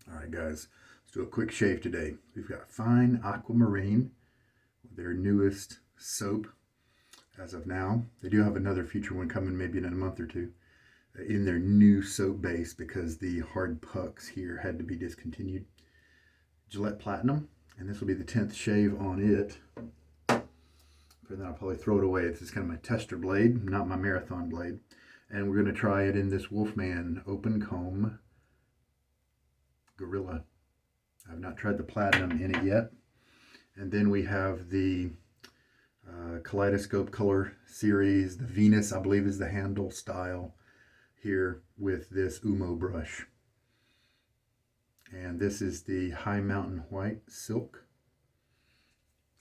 All right, guys, let's do a quick shave today. We've got Fine Aquamarine, their newest soap as of now. They do have another future one coming maybe in a month or two in their new soap base because the hard pucks here had to be discontinued. Gillette Platinum, and this will be the 10th shave on it. And then I'll probably throw it away. It's just kind of my tester blade, not my marathon blade. And we're going to try it in this Wolfman open comb Guerrilla. I've not tried the platinum in it yet. And then we have the Kaleidoscope color series. The Venus, I believe, is the handle style here with this Oumo brush. And this is the High Mountain White Silk.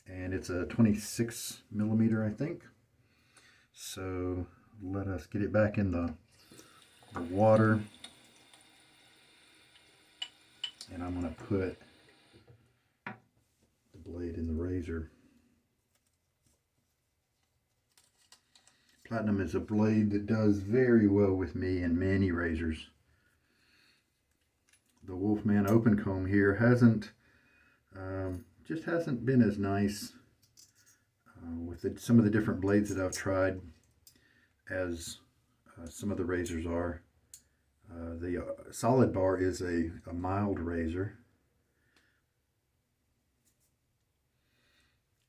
And it's a 26 millimeter, I think. So let us get it back in the water. And I'm going to put the blade in the razor. Platinum is a blade that does very well with me in many razors. The Wolfman open comb here just hasn't been as nice with some of the different blades that I've tried as some of the razors are. The solid bar is a mild razor,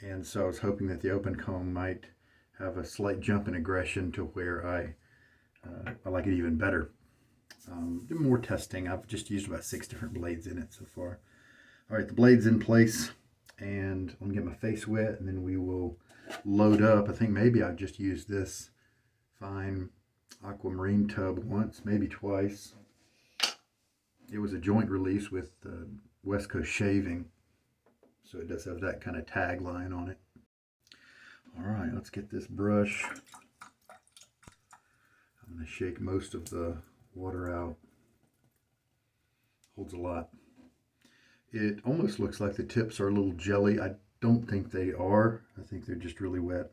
and so I was hoping that the open comb might have a slight jump in aggression to where I like it even better. Do more testing. I've just used about 6 different blades in it so far. All right, the blade's in place, and I'm gonna get my face wet, and then we will load up. I think maybe I've just used this Fine Aquamarine tub once, maybe twice. It was a joint release with West Coast Shaving, so it does have that kind of tagline on it. All right, let's get this brush. I'm going to shake most of the water out. Holds a lot. It almost looks like the tips are a little jelly. I don't think they are. I think they're just really wet.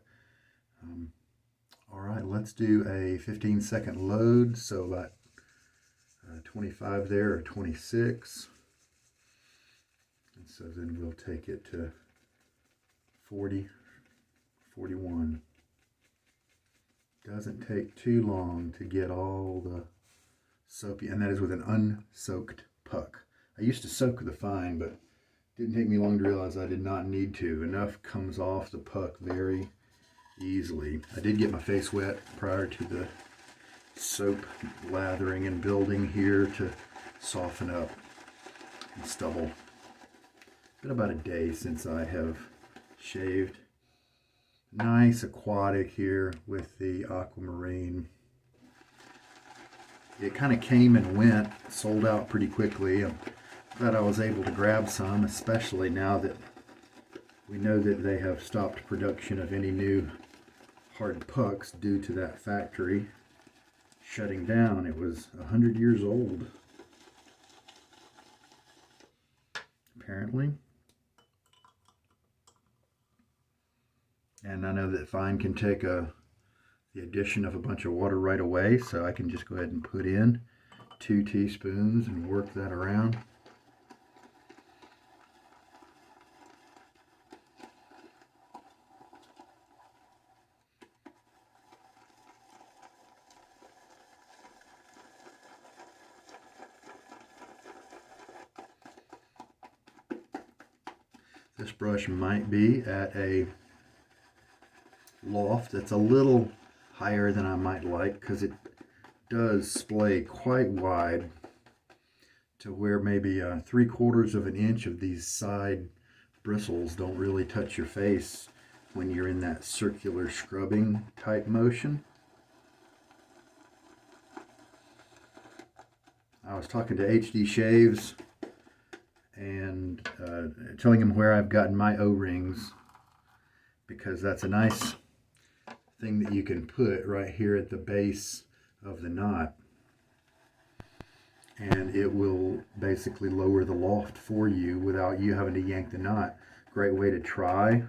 All right, let's do a 15-second load. So about 25 there, or 26. And so then we'll take it to 40, 41. Doesn't take too long to get all the soapy, and that is with an unsoaked puck. I used to soak the fine, but it didn't take me long to realize I did not need to. Enough comes off the puck very easily. I did get my face wet prior to the soap lathering and building here to soften up and stubble. Been about a day since I have shaved. Nice aquatic here with the Aquamarine. It kind of came and went, sold out pretty quickly. I'm glad I was able to grab some, especially now that we know that they have stopped production of any new hard pucks due to that factory shutting down. It was 100 years old, apparently. And I know that Fine can take the addition of a bunch of water right away, so I can just go ahead and put in 2 teaspoons and work that around. This brush might be at a loft that's a little higher than I might like, because it does splay quite wide to where maybe 3/4 of an inch of these side bristles don't really touch your face when you're in that circular scrubbing type motion. I was talking to HD Shaves and telling him where I've gotten my O-rings, because that's a nice thing that you can put right here at the base of the knot, and it will basically lower the loft for you without you having to yank the knot. Great way to try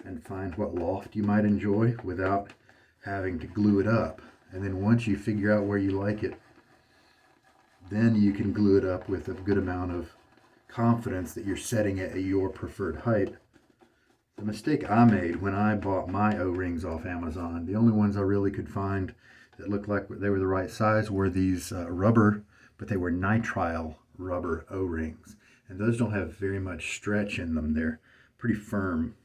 and find what loft you might enjoy without having to glue it up. And then once you figure out where you like it then you can glue it up with a good amount of confidence that you're setting it at your preferred height. The mistake I made when I bought my O-rings off Amazon, the only ones I really could find that looked like they were the right size were these rubber, but they were nitrile rubber O-rings. And those don't have very much stretch in them. They're pretty firm.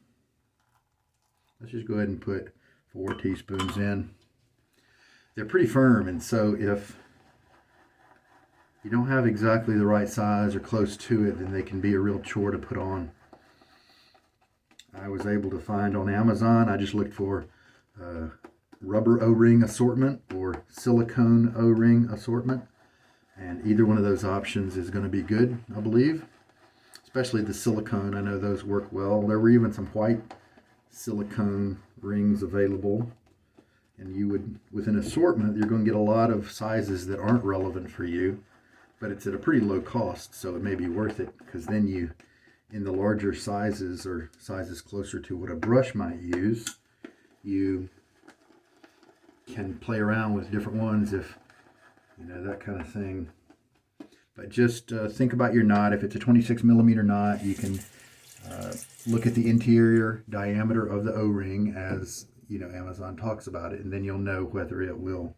Let's just go ahead and put 4 teaspoons in. They're pretty firm, and so if you don't have exactly the right size or close to it, then they can be a real chore to put on. I was able to find on Amazon, I just looked for rubber O-ring assortment or silicone O-ring assortment, and either one of those options is going to be good, I believe. Especially the silicone, I know those work well. There were even some white silicone rings available, and you would, with an assortment, you're going to get a lot of sizes that aren't relevant for you, but it's at a pretty low cost, so it may be worth it, because then you, in the larger sizes or sizes closer to what a brush might use, you can play around with different ones, if you know, that kind of thing. But just think about your knot. If it's a 26 millimeter knot, you can look at the interior diameter of the O-ring, as you know, Amazon talks about it, and then you'll know whether it will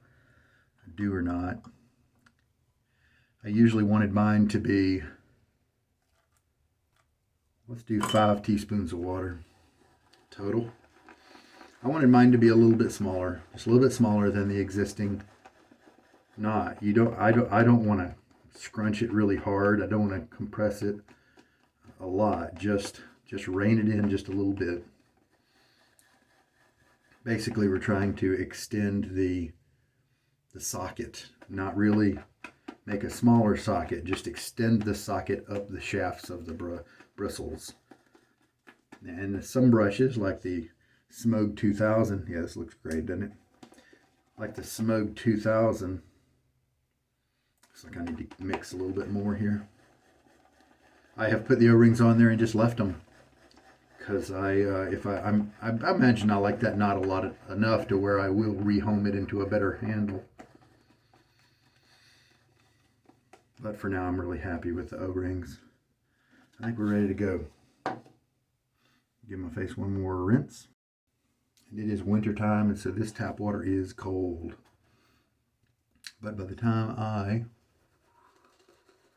do or not. I usually wanted mine to be, let's do 5 teaspoons of water total. I wanted mine to be a little bit smaller, just a little bit smaller than the existing knot. I don't want to scrunch it really hard. I don't want to compress it a lot. Just rein it in just a little bit. Basically, we're trying to extend the socket, not really make a smaller socket, just extend the socket up the shafts of the bristles. And some brushes, like the Smog 2000, yeah, this looks great, doesn't it? Like the Smog 2000, looks like I need to mix a little bit more here. I have put the O-rings on there and just left them, because I imagine I like that knot enough to where I will rehome it into a better handle. But for now, I'm really happy with the O-rings. I think we're ready to go. Give my face one more rinse. And it is winter time, and so this tap water is cold. But by the time I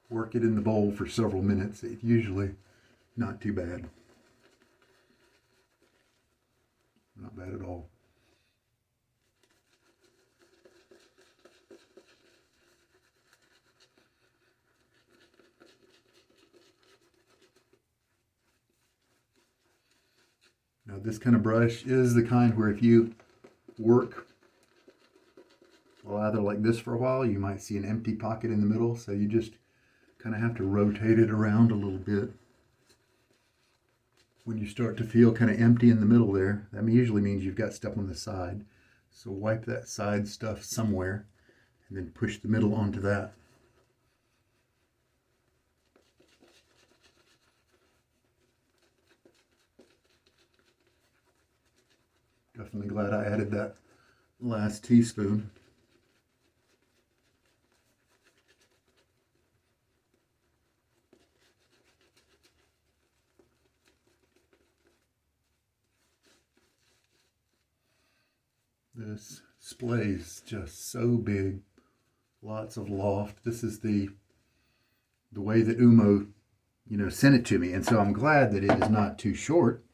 work it in the bowl for several minutes, it's usually not too bad. Not bad at all. Now this kind of brush is the kind where if you work lather like this for a while, you might see an empty pocket in the middle, so you just kind of have to rotate it around a little bit. When you start to feel kind of empty in the middle there, that usually means you've got stuff on the side. So wipe that side stuff somewhere and then push the middle onto that. Definitely glad I added that last teaspoon. This display is just so big, lots of loft. This is the way that Oumo, sent it to me, and so I'm glad that it is not too short.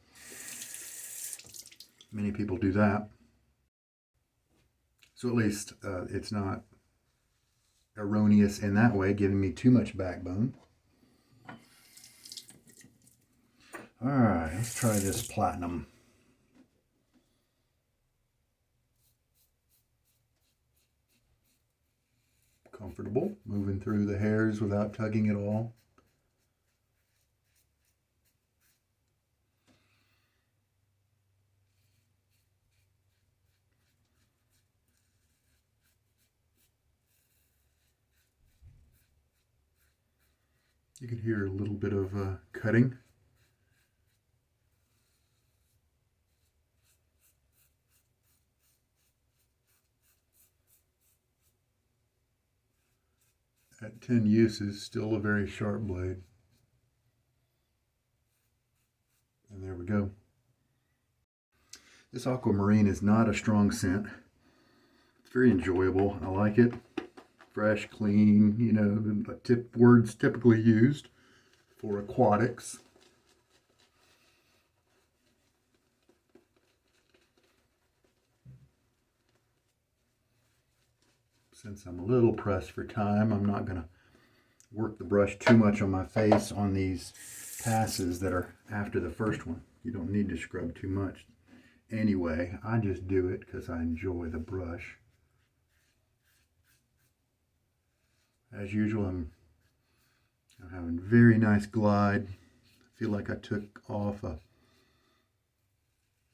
Many people do that. So at least it's not erroneous in that way, giving me too much backbone. All right, let's try this platinum. Comfortable, moving through the hairs without tugging at all. You can hear a little bit of cutting. At 10 uses, still a very sharp blade. And there we go. This Aquamarine is not a strong scent. It's very enjoyable. I like it. Fresh, clean, you know, words typically used for aquatics. Since I'm a little pressed for time, I'm not going to work the brush too much on my face on these passes that are after the first one. You don't need to scrub too much. Anyway, I just do it because I enjoy the brush. As usual, I'm having very nice glide. I feel like I took off a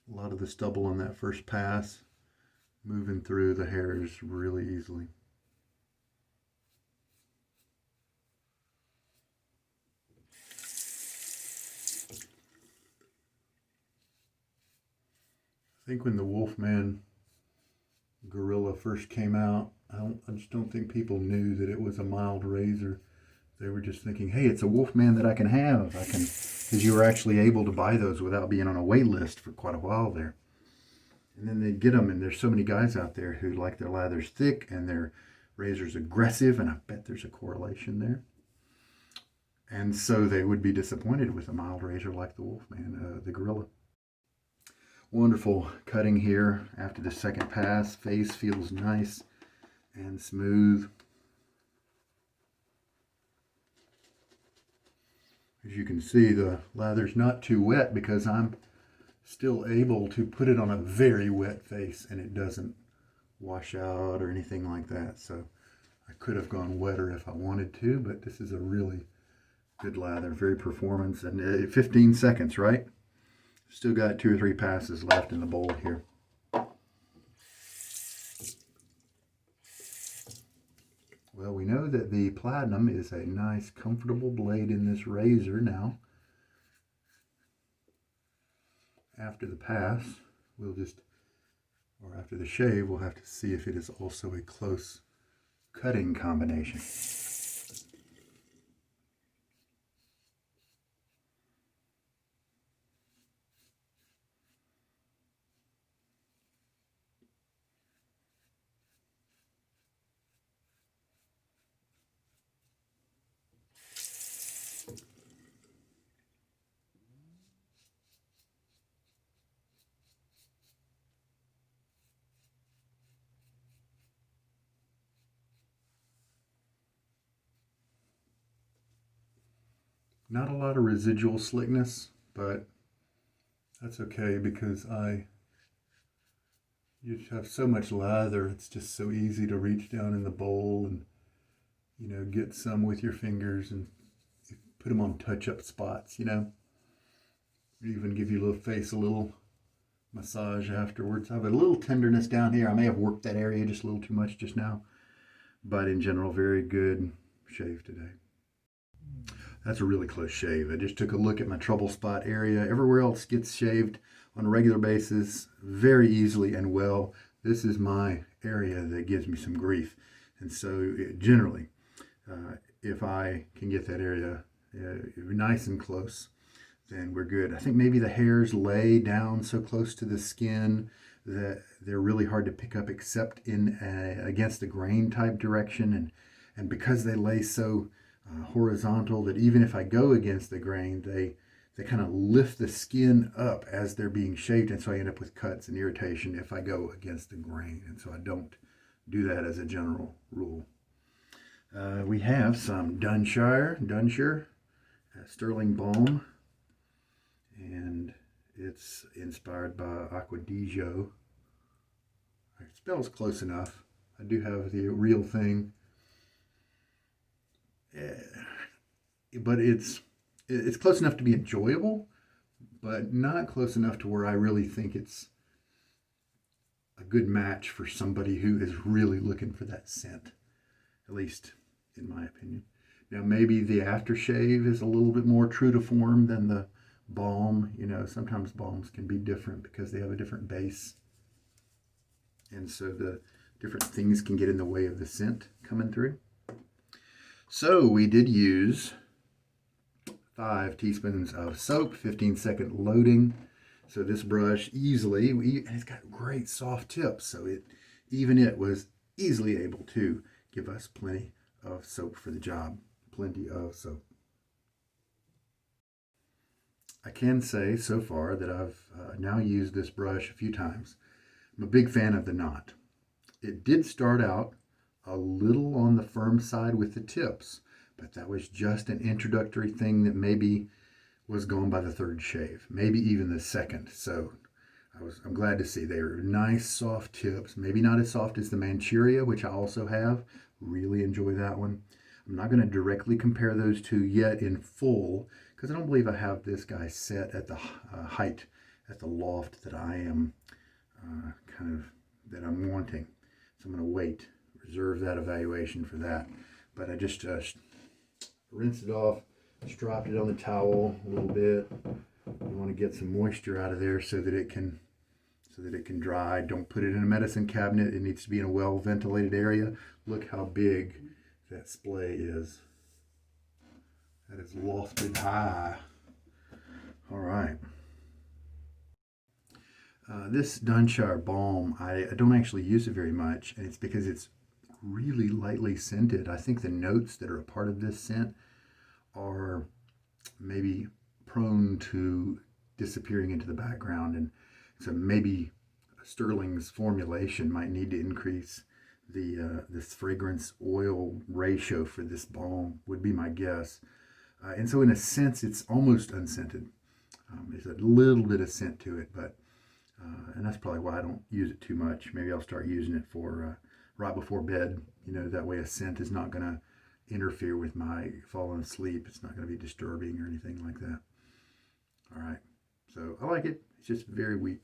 lot of the stubble on that first pass, moving through the hairs really easily. I think when the Wolfman Guerrilla first came out, I just don't think people knew that it was a mild razor. They were just thinking, hey, it's a Wolfman that I can have. Because you were actually able to buy those without being on a wait list for quite a while there. And then they get them, and there's so many guys out there who like their lathers thick and their razors aggressive, and I bet there's a correlation there. And so they would be disappointed with a mild razor like the Wolfman, the Guerrilla. Wonderful cutting here after the second pass. Face feels nice and smooth. As you can see, the lather's not too wet because I'm still able to put it on a very wet face and it doesn't wash out or anything like that. So I could have gone wetter if I wanted to, but this is a really good lather, very performance, and 15 seconds, right? Still got 2 or 3 passes left in the bowl here. Well, we know that the Platinum is a nice, comfortable blade in this razor now. After the pass, after the shave, we'll have to see if it is also a close cutting combination. Not a lot of residual slickness, but that's okay because you have so much lather, it's just so easy to reach down in the bowl and, you know, get some with your fingers and put them on touch-up spots, you know. Even give your little face a little massage afterwards. I have a little tenderness down here. I may have worked that area just a little too much just now, but in general, very good shave today. That's a really close shave. I just took a look at my trouble spot area. Everywhere else gets shaved on a regular basis very easily and well. This is my area that gives me some grief. And so generally, if I can get that area nice and close, then we're good. I think maybe the hairs lay down so close to the skin that they're really hard to pick up except in against the grain type direction. And because they lay so horizontal that even if I go against the grain, they kind of lift the skin up as they're being shaved, and so I end up with cuts and irritation if I go against the grain, and so I don't do that as a general rule. We have some Dunshire Stirling balm, and it's inspired by Aquamarine. It smells close enough. I do have the real thing. But it's close enough to be enjoyable, but not close enough to where I really think it's a good match for somebody who is really looking for that scent, at least in my opinion. Now maybe the aftershave is a little bit more true to form than the balm. You know, sometimes balms can be different because they have a different base, and so the different things can get in the way of the scent coming through. So we did use 5 teaspoons of soap, 15-second loading. So this brush easily, and it's got great soft tips, so even it was easily able to give us plenty of soap for the job. Plenty of soap. I can say so far that I've now used this brush a few times. I'm a big fan of the knot. It did start out a little on the firm side with the tips, but that was just an introductory thing that maybe was gone by the third shave, maybe even the second. So I'm glad to see they were nice soft tips, maybe not as soft as the Manchuria, which I also have. Really enjoy that one. I'm not going to directly compare those two yet in full because I don't believe I have this guy set at the height, at the loft that I am that I'm wanting. So I'm going to wait, reserve that evaluation for that. But I just rinsed it off, just dropped it on the towel a little bit. You want to get some moisture out of there so that it can dry. Don't put it in a medicine cabinet. It needs to be in a well ventilated area. Look how big that splay is. That is lofted high. All right. This Dunshire balm, I don't actually use it very much, and it's because it's really lightly scented. I think the notes that are a part of this scent are maybe prone to disappearing into the background, and so maybe Stirling's formulation might need to increase this fragrance oil ratio for this balm, would be my guess. And so in a sense, it's almost unscented. There's a little bit of scent to it, but and that's probably why I don't use it too much. Maybe I'll start using it for right before bed. That way a scent is not going to interfere with my falling asleep. It's not going to be disturbing or anything like that. All right, so I like it. It's just very weak.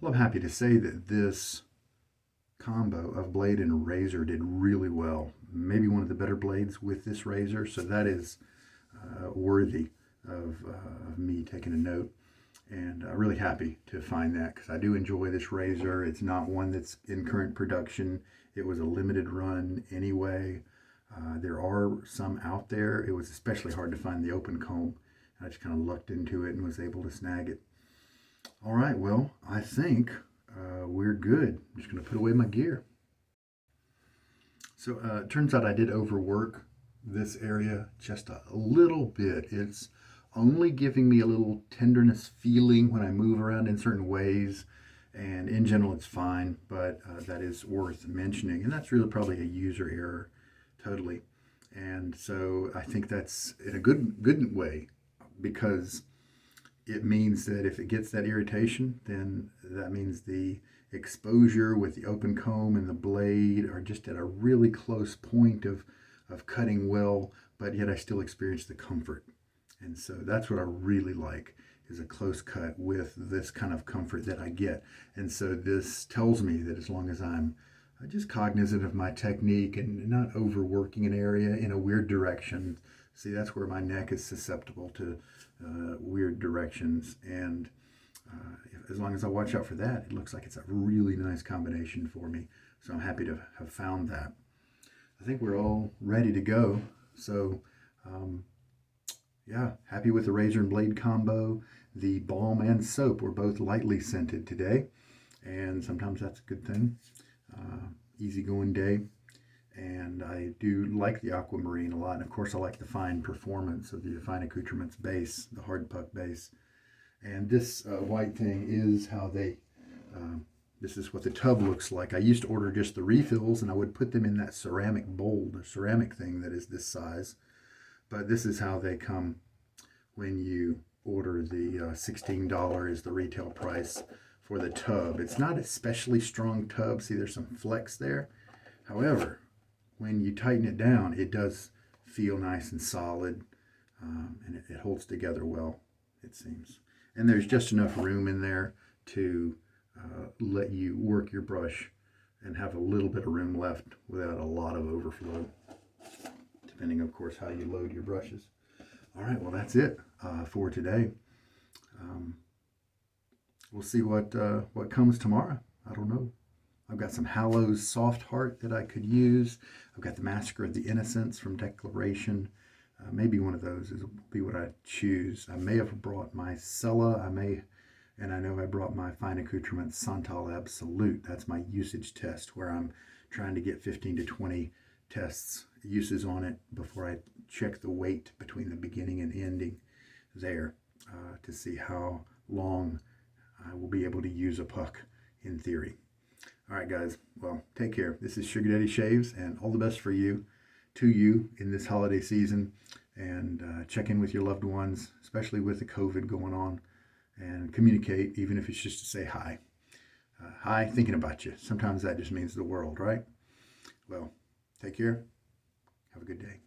Well, I'm happy to say that this combo of blade and razor did really well. Maybe one of the better blades with this razor, so that is worthy of me taking a note. And really happy to find that because I do enjoy this razor. It's not one that's in current production. It was a limited run anyway. There are some out there. It was especially hard to find the open comb. I just kind of lucked into it and was able to snag it. All right, well, I think we're good. I'm just going to put away my gear. So it turns out I did overwork this area just a little bit. It's only giving me a little tenderness feeling when I move around in certain ways, and in general it's fine, but that is worth mentioning, and that's really probably a user error totally. And so I think that's in a good way, because it means that if it gets that irritation, then that means the exposure with the open comb and the blade are just at a really close point of cutting well, but yet I still experience the comfort. And so that's what I really like, is a close cut with this kind of comfort that I get. And so this tells me that as long as I'm just cognizant of my technique and not overworking an area in a weird direction. See, that's where my neck is susceptible to weird directions. And as long as I watch out for that, it looks like it's a really nice combination for me. So I'm happy to have found that. I think we're all ready to go. So yeah, happy with the razor and blade combo. The balm and soap were both lightly scented today, and sometimes that's a good thing. Easygoing day, and I do like the Aquamarine a lot. And of course, I like the fine performance of the fine Accoutrements base, the hard puck base. And this white thing is how they. This is what the tub looks like. I used to order just the refills, and I would put them in that ceramic bowl, the ceramic thing that is this size. But this is how they come when you order the $16 is the retail price for the tub. It's not an especially strong tub. See, there's some flex there. However, when you tighten it down, it does feel nice and solid, and it holds together well, it seems. And there's just enough room in there to let you work your brush and have a little bit of room left without a lot of overflow, depending, of course, how you load your brushes. All right, well, that's it for today. We'll see what comes tomorrow. I don't know. I've got some Hallows Soft Heart that I could use. I've got the Massacre of the Innocents from Declaration. Maybe one of those will be what I choose. I may have brought my Sella. And I know I brought my Fine Accoutrements Santal Absolute. That's my usage test where I'm trying to get 15 to 20 uses on it before I check the weight between the beginning and ending there to see how long I will be able to use a puck in theory. All right, guys. Well, take care. This is Sugar Daddy Shaves, and all the best for you, to you in this holiday season. And check in with your loved ones, especially with the COVID going on, and communicate, even if it's just to say hi. Hi, thinking about you. Sometimes that just means the world, right? Well, take care. Have a good day.